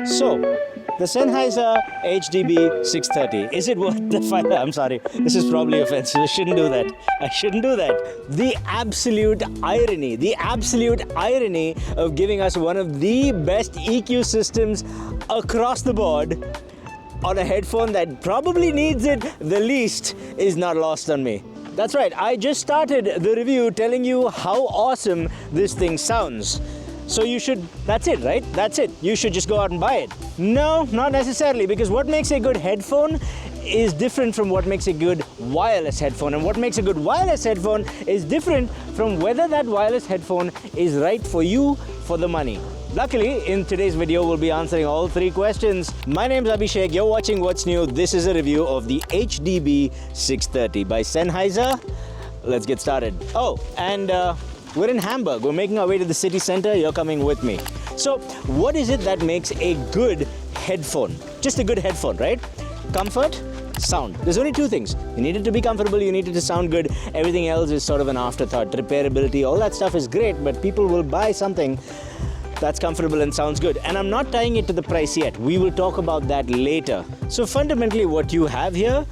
So, the Sennheiser HDB630, is it worth the $5? I'm sorry, this is probably offensive. I shouldn't do that. The absolute irony of giving us one of the best EQ systems across the board on a headphone that probably needs it the least is not lost on me. That's right, I just started the review telling you how awesome this thing sounds. So you should, that's it, right? That's it. You should just go out and buy it. No, not necessarily, because what makes a good headphone is different from what makes a good wireless headphone. And what makes a good wireless headphone is different from whether that wireless headphone is right for you for the money. Luckily, in today's video, we'll be answering all three questions. My name's Abhishek, you're watching What's New. This is a review of the HDB630 by Sennheiser. Let's get started. Oh, and we're in Hamburg. We're making our way to the city center. You're coming with me. So, what is it that makes a good headphone? Just a good headphone, right? Comfort, sound. There's only two things. You need it to be comfortable, you need it to sound good. Everything else is sort of an afterthought. Repairability, all that stuff is great, but people will buy something that's comfortable and sounds good. And I'm not tying it to the price yet. We will talk about that later. So fundamentally what you have here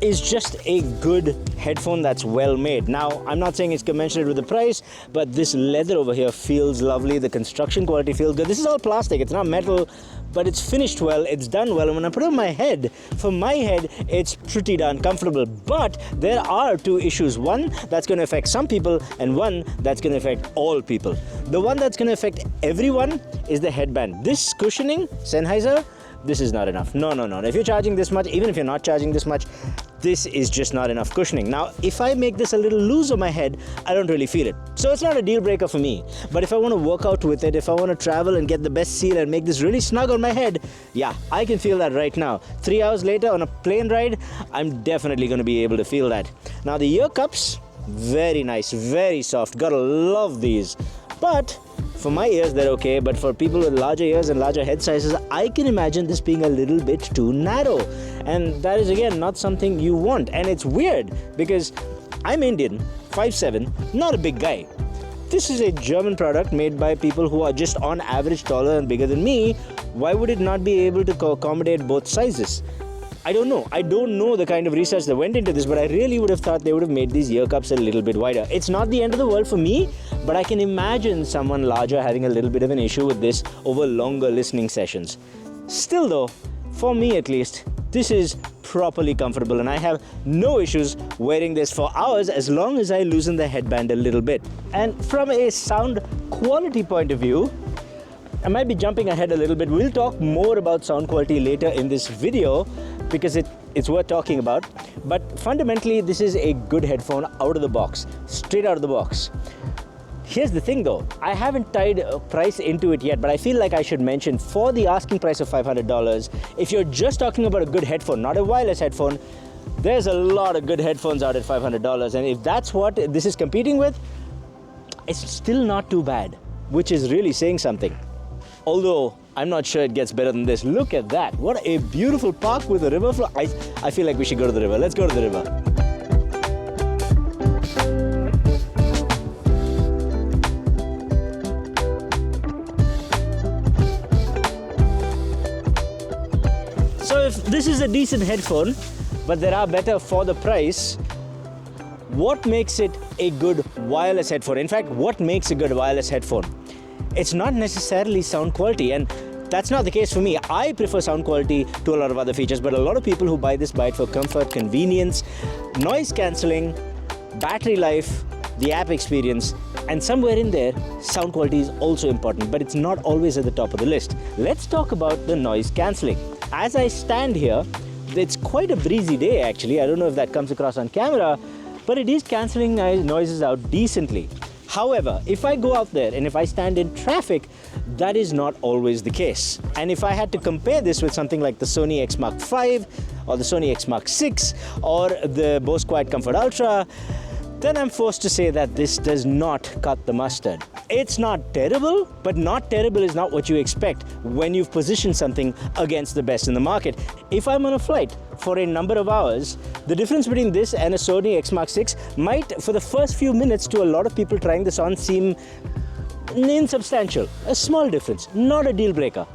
is just a good headphone that's well made. Now, I'm not saying it's commensurate with the price, but this leather over here feels lovely. The construction quality feels good. This is all plastic, it's not metal, but it's finished well, it's done well. And when I put it on my head, for my head, it's pretty darn comfortable. But there are two issues. One that's going to affect some people, and one that's going to affect all people. The one that's going to affect everyone is the headband. This cushioning, Sennheiser, this is not enough. No. If you're charging this much, even if you're not charging this much, this is just not enough cushioning. Now, if I make this a little loose on my head, I don't really feel it. So it's not a deal breaker for me. But if I want to work out with it, if I want to travel and get the best seal and make this really snug on my head, yeah, I can feel that right now. 3 hours later on a plane ride, I'm definitely going to be able to feel that. Now, the ear cups, very nice, very soft. Gotta love these. But for my ears, they're okay, but for people with larger ears and larger head sizes, I can imagine this being a little bit too narrow. And that is, again, not something you want. And it's weird because I'm Indian, 5'7", not a big guy. This is a German product made by people who are just on average taller and bigger than me. Why would it not be able to accommodate both sizes? I don't know. I don't know the kind of research that went into this, but I really would have thought they would have made these ear cups a little bit wider. It's not the end of the world for me, but I can imagine someone larger having a little bit of an issue with this over longer listening sessions. Still though, for me at least, this is properly comfortable and I have no issues wearing this for hours as long as I loosen the headband a little bit. And from a sound quality point of view, I might be jumping ahead a little bit. We'll talk more about sound quality later in this video because it's worth talking about. But fundamentally, this is a good headphone out of the box, straight out of the box. Here's the thing though, I haven't tied a price into it yet, but I feel like I should mention for the asking price of $500, if you're just talking about a good headphone, not a wireless headphone, there's a lot of good headphones out at $500. And if that's what this is competing with, it's still not too bad, which is really saying something. Although, I'm not sure it gets better than this. Look at that. What a beautiful park with a river flow. I feel like we should go to the river. Let's go to the river. So if this is a decent headphone, but there are better for the price, what makes it a good wireless headphone? In fact, what makes a good wireless headphone? It's not necessarily sound quality, and that's not the case for me. I prefer sound quality to a lot of other features, but a lot of people who buy it for comfort, convenience, noise cancelling, battery life, the app experience, and somewhere in there, sound quality is also important, but it's not always at the top of the list. Let's talk about the noise cancelling. As I stand here, it's quite a breezy day actually. I don't know if that comes across on camera, but it is cancelling noises out decently. However, if I go out there and if I stand in traffic, that is not always the case. And if I had to compare this with something like the Sony X Mark V or the Sony X Mark VI or the Bose Quiet Comfort Ultra, then I'm forced to say that this does not cut the mustard. It's not terrible, but not terrible is not what you expect when you've positioned something against the best in the market. If I'm on a flight for a number of hours, the difference between this and a Sony X Mark VI might, for the first few minutes to a lot of people trying this on, seem insubstantial. A small difference, not a deal breaker.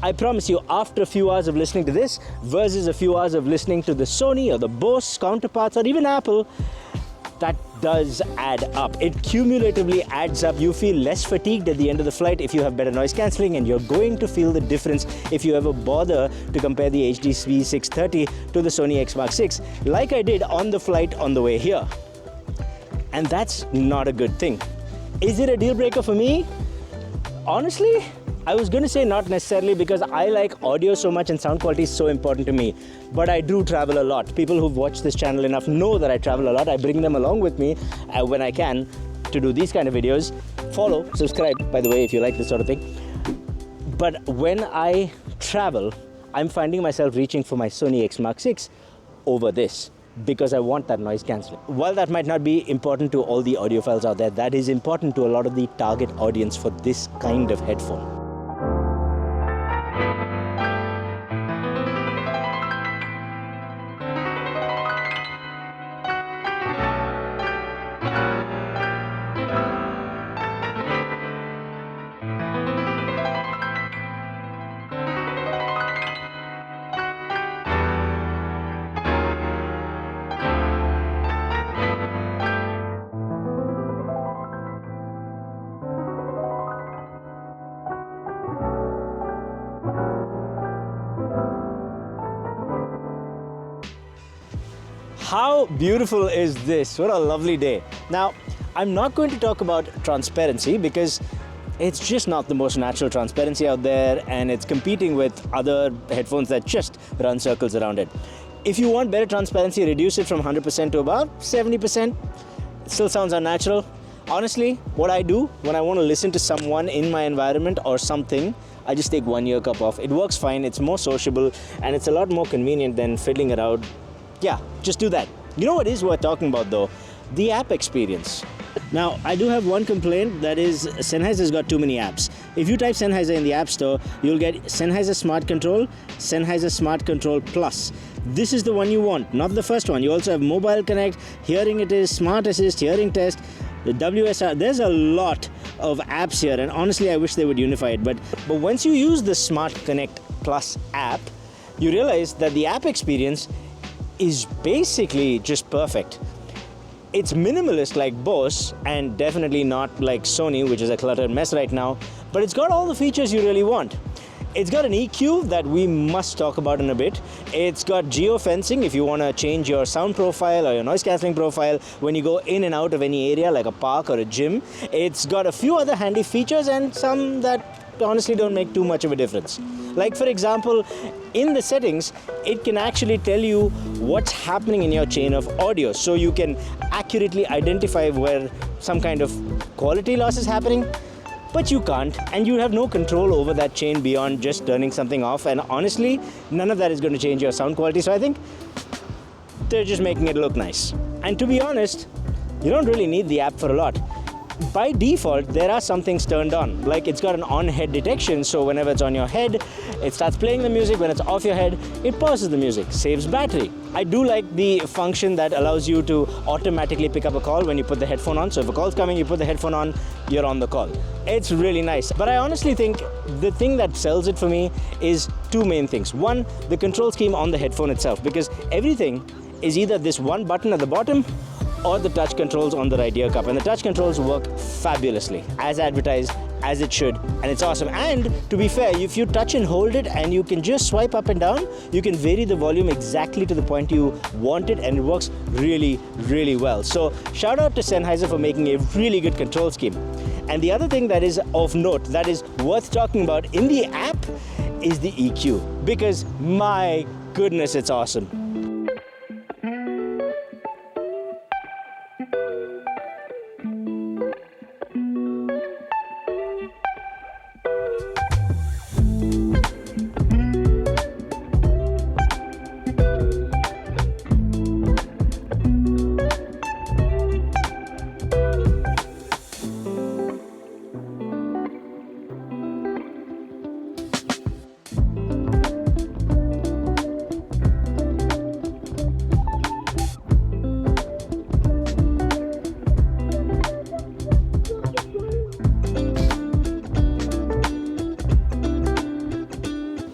I promise you, after a few hours of listening to this versus a few hours of listening to the Sony or the Bose counterparts or even Apple, that does add up. It cumulatively adds up. You feel less fatigued at the end of the flight if you have better noise cancelling, and you're going to feel the difference if you ever bother to compare the HDB630 to the Sony X Mark 6, like I did on the flight on the way here. And that's not a good thing. Is it a deal breaker for me? Honestly, I was going to say not necessarily, because I like audio so much and sound quality is so important to me. But I do travel a lot. People who've watched this channel enough know that I travel a lot. I bring them along with me when I can to do these kind of videos. Follow, subscribe, by the way, if you like this sort of thing. But when I travel, I'm finding myself reaching for my Sony X Mark 6 over this, because I want that noise cancelling. While that might not be important to all the audiophiles out there, that is important to a lot of the target audience for this kind of headphone. How beautiful is this? What a lovely day. Now, I'm not going to talk about transparency because it's just not the most natural transparency out there, and it's competing with other headphones that just run circles around it. If you want better transparency, reduce it from 100% to about 70%. It still sounds unnatural. Honestly, what I do when I want to listen to someone in my environment or something, I just take one ear cup off. It works fine, it's more sociable, and it's a lot more convenient than fiddling around. Yeah, just do that. You know what is worth talking about though? The app experience. Now, I do have one complaint, that is Sennheiser's got too many apps. If you type Sennheiser in the App Store, you'll get Sennheiser Smart Control, Sennheiser Smart Control Plus. This is the one you want, not the first one. You also have Mobile Connect, Hearing It Is, Smart Assist, Hearing Test, the WSR. There's a lot of apps here, and honestly I wish they would unify it. But once you use the Smart Connect Plus app, you realize that the app experience is basically just perfect. It's minimalist like Bose, and definitely not like Sony, which is a cluttered mess right now, but it's got all the features you really want. It's got an EQ that we must talk about in a bit. It's got geofencing if you want to change your sound profile or your noise cancelling profile when you go in and out of any area like a park or a gym. It's got a few other handy features and some that honestly don't make too much of a difference. Like for example, in the settings, it can actually tell you what's happening in your chain of audio, so you can accurately identify where some kind of quality loss is happening. But you can't, and you have no control over that chain beyond just turning something off, and honestly, none of that is going to change your sound quality, so I think they're just making it look nice. And to be honest, you don't really need the app for a lot. By default, there are some things turned on, like it's got an on-head detection, so whenever it's on your head, it starts playing the music. When it's off your head, it pauses the music, saves battery. I do like the function that allows you to automatically pick up a call when you put the headphone on. So if a call's coming, you put the headphone on, you're on the call. It's really nice. But I honestly think the thing that sells it for me is two main things. One, the control scheme on the headphone itself, because everything is either this one button at the bottom or the touch controls on the right ear cup, and the touch controls work fabulously, as advertised, as it should, and it's awesome. And to be fair, if you touch and hold it and you can just swipe up and down, you can vary the volume exactly to the point you want it, and it works really, really well. So shout out to Sennheiser for making a really good control scheme. And the other thing that is of note, that is worth talking about in the app, is the EQ, because my goodness, it's awesome.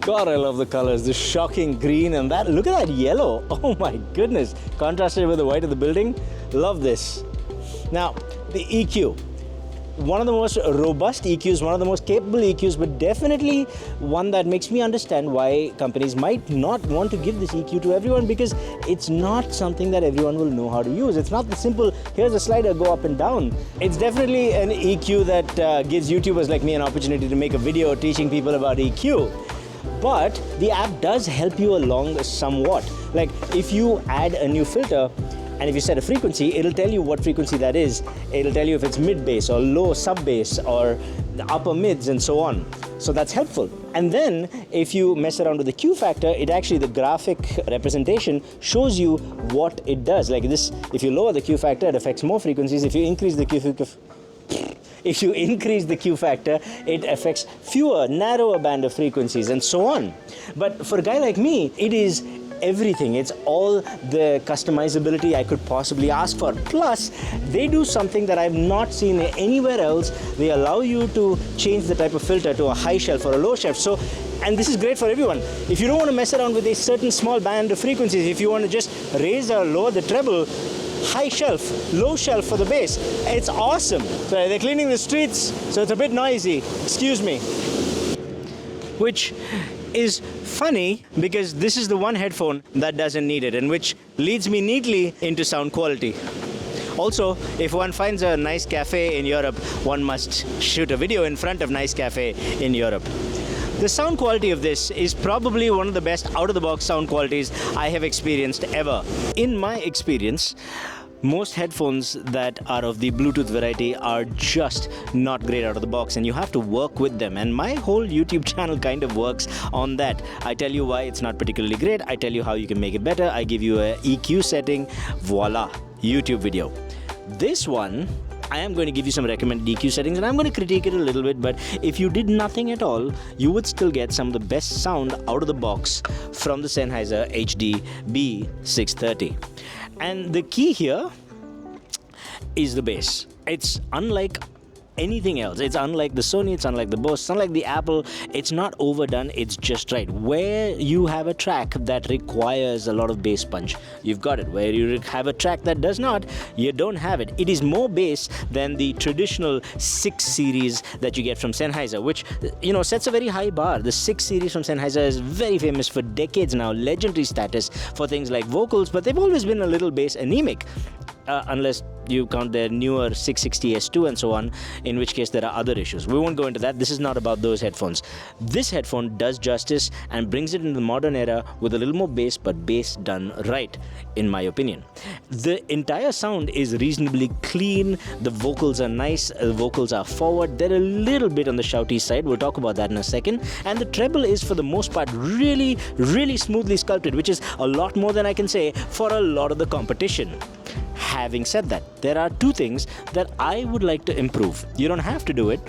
God, I love the colors. The shocking green and that. Look at that yellow. Oh my goodness. Contrasted with the white of the building. Love this. Now, the EQ. One of the most robust EQs, one of the most capable EQs, but definitely one that makes me understand why companies might not want to give this EQ to everyone, because it's not something that everyone will know how to use. It's not the simple, here's a slider, go up and down. It's definitely an EQ that gives YouTubers like me an opportunity to make a video teaching people about EQ. But the app does help you along somewhat. Like if you add a new filter, and if you set a frequency, it'll tell you what frequency that is. It'll tell you if it's mid bass or low sub bass or the upper mids and so on. So that's helpful. And then if you mess around with the Q factor, it actually, the graphic representation shows you what it does. Like this, if you lower the Q factor, it affects more frequencies. If you increase the Q factor, it affects fewer, narrower band of frequencies and so on. But for a guy like me, it is everything. It's all the customizability I could possibly ask for. Plus, they do something that I've not seen anywhere else. They allow you to change the type of filter to a high shelf or a low shelf. So, and this is great for everyone. If you don't want to mess around with a certain small band of frequencies, if you want to just raise or lower the treble, high shelf, low shelf for the bass, it's awesome. So they're cleaning the streets, so it's a bit noisy. Excuse me. Which is funny because this is the one headphone that doesn't need it, and which leads me neatly into sound quality. Also, if one finds a nice cafe in Europe, one must shoot a video in front of nice cafe in Europe. The sound quality of this is probably one of the best out-of-the-box sound qualities I have experienced ever. In my experience, most headphones that are of the Bluetooth variety are just not great out of the box, and you have to work with them. And my whole YouTube channel kind of works on that. I tell you why it's not particularly great. I tell you how you can make it better. I give you a EQ setting. Voila, YouTube video. This one, I am going to give you some recommended EQ settings, and I'm going to critique it a little bit, but if you did nothing at all, you would still get some of the best sound out of the box from the Sennheiser HDB630. And the key here is the bass. It's unlike anything else. It's unlike the Sony, it's unlike the Bose, it's unlike the Apple. It's not overdone, it's just right. Where you have a track that requires a lot of bass punch, you've got it. Where you have a track that does not, you don't have it. It is more bass than the traditional 6 series that you get from Sennheiser, which, you know, sets a very high bar. The 6 series from Sennheiser is very famous for decades now, legendary status for things like vocals, but they've always been a little bass anemic. Unless you count their newer 660S2 and so on, in which case there are other issues. We won't go into that. This is not about those headphones. This headphone does justice and brings it into the modern era with a little more bass, but bass done right, in my opinion. The entire sound is reasonably clean. The vocals are nice. The vocals are forward. They're a little bit on the shouty side. We'll talk about that in a second. And the treble is, for the most part, really, really smoothly sculpted, which is a lot more than I can say for a lot of the competition. Having said that, there are 2 things that I would like to improve. You don't have to do it,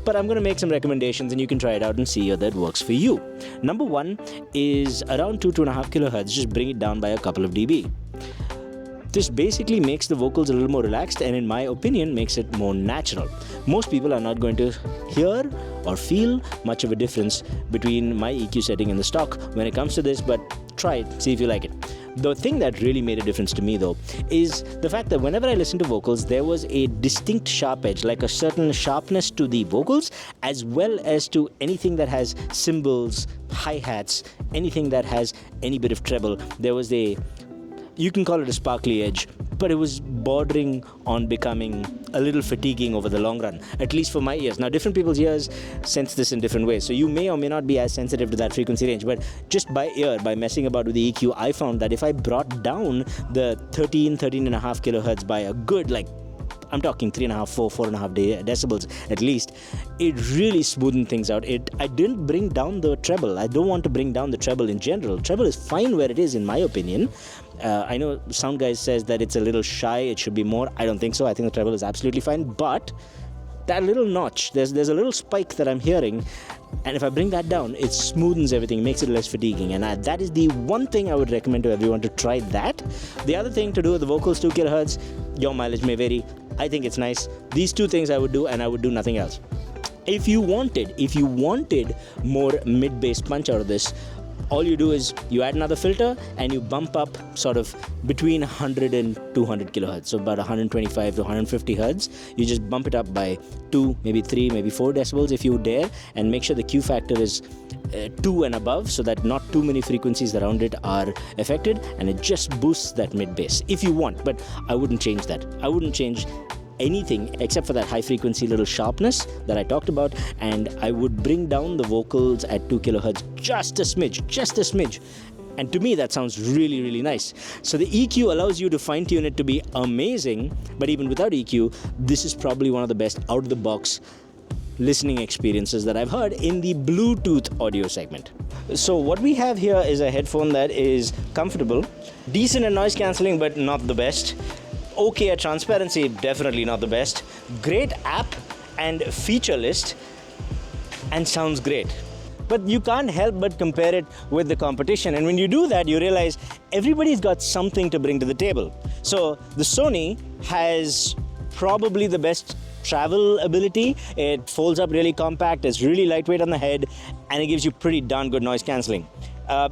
but I'm going to make some recommendations and you can try it out and see if that works for you. Number 1 is around 2.5 kilohertz. Just bring it down by a couple of dB. This basically makes the vocals a little more relaxed, and in my opinion makes it more natural. Most people are not going to hear or feel much of a difference between my EQ setting and the stock when it comes to this, but try it, see if you like it. The thing that really made a difference to me, though, is the fact that whenever I listened to vocals, there was a distinct sharp edge, like a certain sharpness to the vocals, as well as to anything that has cymbals, hi-hats, anything that has any bit of treble. There was you can call it a sparkly edge, but it was bordering on becoming a little fatiguing over the long run, at least for my ears. Now, different people's ears sense this in different ways, so you may or may not be as sensitive to that frequency range, but just by ear, by messing about with the EQ, I found that if I brought down the 13.5 kilohertz by a good, like, I'm talking 3.5, 4.5 decibels at least, it really smoothened things out. I didn't bring down the treble. I don't want to bring down the treble in general. Treble is fine where it is, in my opinion. I know sound guys says that it's a little shy, it should be more. I don't think so. I think the treble is absolutely fine, but that little notch, there's a little spike that I'm hearing, and if I bring that down, it smoothens everything, makes it less fatiguing, and that is the one thing I would recommend to everyone, to try that. The other thing to do with the vocals, 2 kilohertz, your mileage may vary. I think it's nice. These 2 things I would do, and I would do nothing else. If you wanted more mid-bass punch out of this, all you do is you add another filter and you bump up sort of between 100 and 200 kilohertz, so about 125 to 150 hertz. You just bump it up by 2, maybe 3, maybe 4 decibels if you dare, and make sure the Q factor is 2 and above, so that not too many frequencies around it are affected, and it just boosts that mid bass if you want. But I wouldn't change that. I wouldn't change anything except for that high frequency little sharpness that I talked about, and I would bring down the vocals at 2 kilohertz just a smidge. And to me that sounds really, really nice. So the EQ allows you to fine tune it to be amazing, but even without EQ, this is probably one of the best out of the box listening experiences that I've heard in the Bluetooth audio segment. So what we have here is a headphone that is comfortable, decent at noise cancelling but not the best, okay at transparency, definitely not the best, great app and feature list, and sounds great. But you can't help but compare it with the competition, and when you do that, you realize everybody's got something to bring to the table. So the Sony has probably the best travel ability. It folds up really compact, it's really lightweight on the head, and it gives you pretty darn good noise cancelling.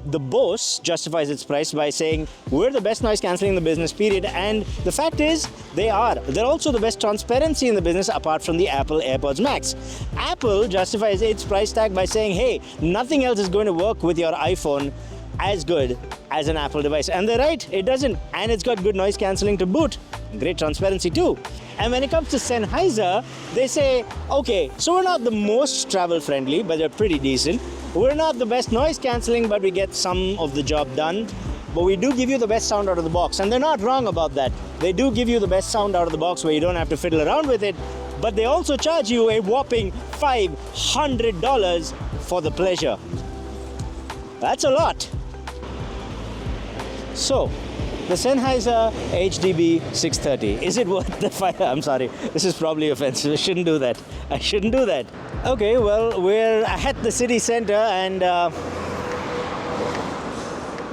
The Bose justifies its price by saying we're the best noise cancelling in the business, period. And the fact is, they are. They're also the best transparency in the business apart from the Apple AirPods Max. Apple justifies its price tag by saying, hey, nothing else is going to work with your iPhone as good as an Apple device. And they're right, it doesn't. And it's got good noise cancelling to boot. Great transparency too. And when it comes to Sennheiser, they say, okay, so we're not the most travel friendly, but they're pretty decent. We're not the best noise cancelling, but we get some of the job done. But we do give you the best sound out of the box. And they're not wrong about that. They do give you the best sound out of the box where you don't have to fiddle around with it. But they also charge you a whopping $500 for the pleasure. That's a lot. So, the Sennheiser HDB630, is it worth the fire? I'm sorry, this is probably offensive. I shouldn't do that. Okay, well, we're at the city center, and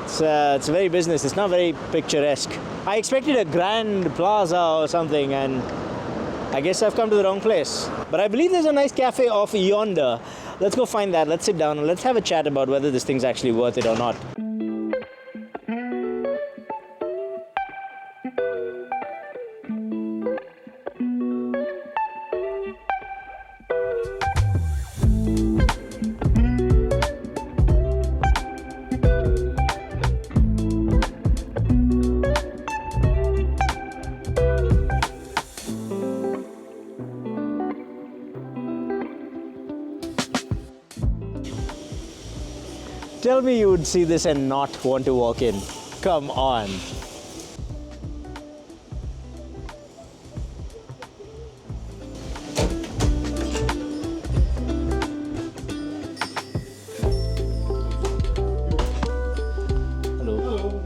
it's very business. It's not very picturesque. I expected a grand plaza or something, and I guess I've come to the wrong place. But I believe there's a nice cafe off yonder. Let's go find that. Let's sit down and let's have a chat about whether this thing's actually worth it or not. Tell me you would see this and not want to walk in. Come on. Hello. Hello.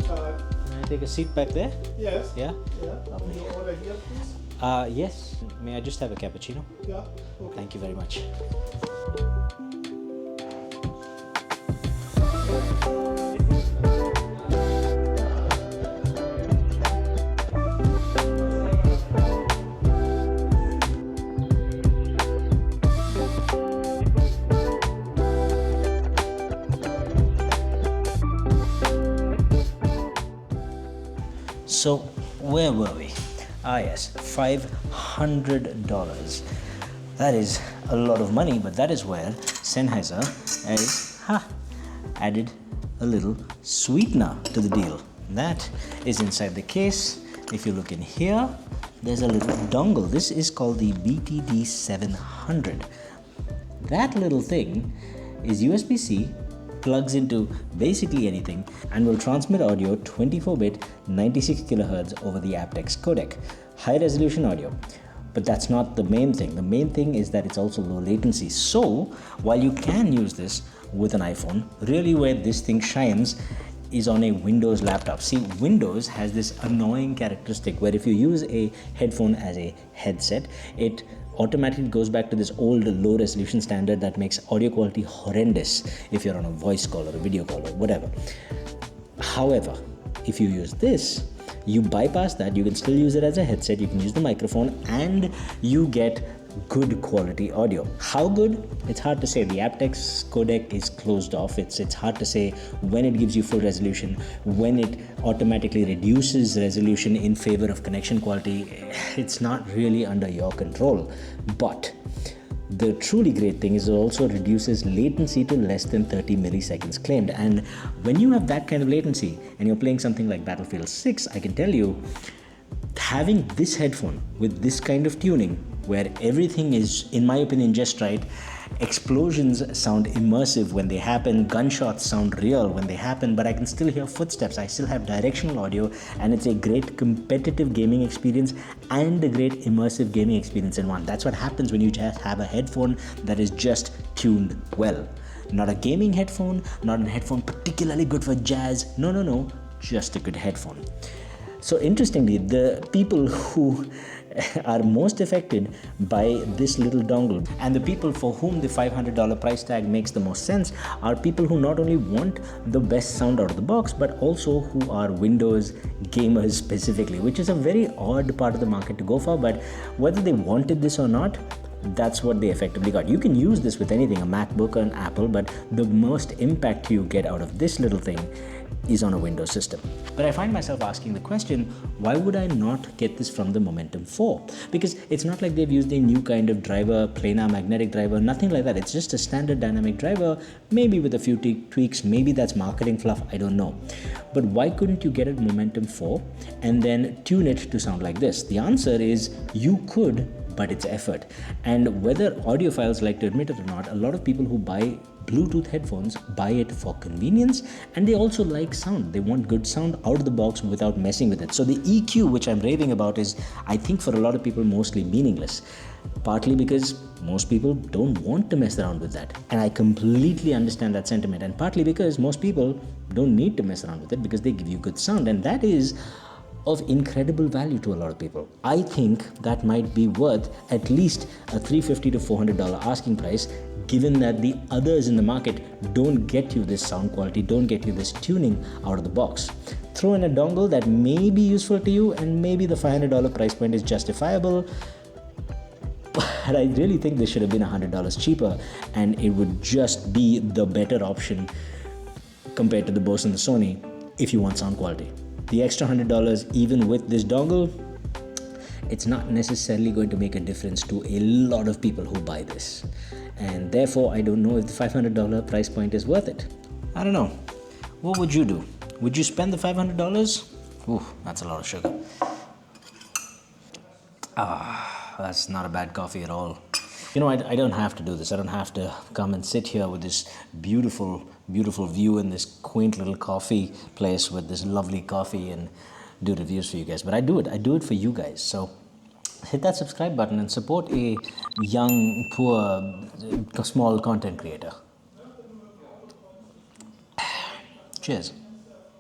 Can I take a seat back there? Yes. Yeah? Yeah. Can you order here, please? Yes. May I just have a cappuccino? Yeah. Okay. Thank you very much. So, where were we? Yes, $500. That is a lot of money, but that is where Sennheiser has added a little sweetener to the deal. That is inside the case. If you look in here, there's a little dongle. This is called the BTD700. That little thing is USB-C, plugs into basically anything, and will transmit audio 24-bit 96 kilohertz over the aptX codec. High resolution audio. But that's not the main thing. The main thing is that it's also low latency. So while you can use this with an iPhone, really where this thing shines is on a Windows laptop. See, Windows has this annoying characteristic where if you use a headphone as a headset, it automatically goes back to this old low resolution standard that makes audio quality horrendous if you're on a voice call or a video call or whatever. However, if you use this, you bypass that. You can still use it as a headset, you can use the microphone, and you get good quality audio. How good? It's hard to say. The aptX codec is closed off. It's hard to say when it gives you full resolution, when it automatically reduces resolution in favor of connection quality. It's not really under your control. But the truly great thing is it also reduces latency to less than 30 milliseconds claimed. And when you have that kind of latency and you're playing something like Battlefield 6, I can tell you, having this headphone with this kind of tuning where everything is, in my opinion, just right, explosions sound immersive when they happen, gunshots sound real when they happen, but I can still hear footsteps, I still have directional audio, and it's a great competitive gaming experience and a great immersive gaming experience in one. That's what happens when you just have a headphone that is just tuned well. Not a gaming headphone, not a headphone particularly good for jazz, no, just a good headphone. So interestingly, the people who are most affected by this little dongle and the people for whom the $500 price tag makes the most sense are people who not only want the best sound out of the box, but also who are Windows gamers specifically, which is a very odd part of the market to go for. But whether they wanted this or not, that's what they effectively got. You can use this with anything, a MacBook or an Apple, but the most impact you get out of this little thing is on a Windows system. But I find myself asking the question, why would I not get this from the Momentum 4? Because it's not like they've used a new kind of driver, planar magnetic driver, nothing like that. It's just a standard dynamic driver, maybe with a few tweaks, maybe that's marketing fluff, I don't know. But why couldn't you get a Momentum 4 and then tune it to sound like this? The answer is you could, but it's effort. And whether audiophiles like to admit it or not, a lot of people who buy Bluetooth headphones buy it for convenience, and they also like sound. They want good sound out of the box without messing with it. So the EQ, which I'm raving about, is, I think, for a lot of people mostly meaningless. Partly because most people don't want to mess around with that. And I completely understand that sentiment. And partly because most people don't need to mess around with it because they give you good sound. And that is of incredible value to a lot of people. I think that might be worth at least a $350 to $400 asking price, given that the others in the market don't get you this sound quality, don't get you this tuning out of the box. Throw in a dongle that may be useful to you, and maybe the $500 price point is justifiable. But I really think this should have been $100 cheaper, and it would just be the better option compared to the Bose and the Sony if you want sound quality. The extra $100, even with this dongle, it's not necessarily going to make a difference to a lot of people who buy this. And therefore, I don't know if the $500 price point is worth it. I don't know. What would you do? Would you spend the $500? Ooh, that's a lot of sugar. That's not a bad coffee at all. You know, I don't have to do this. I don't have to come and sit here with this beautiful, beautiful view in this quaint little coffee place with this lovely coffee and do reviews for you guys. But I do it. I do it for you guys. So hit that subscribe button and support a young, poor, small content creator. Cheers.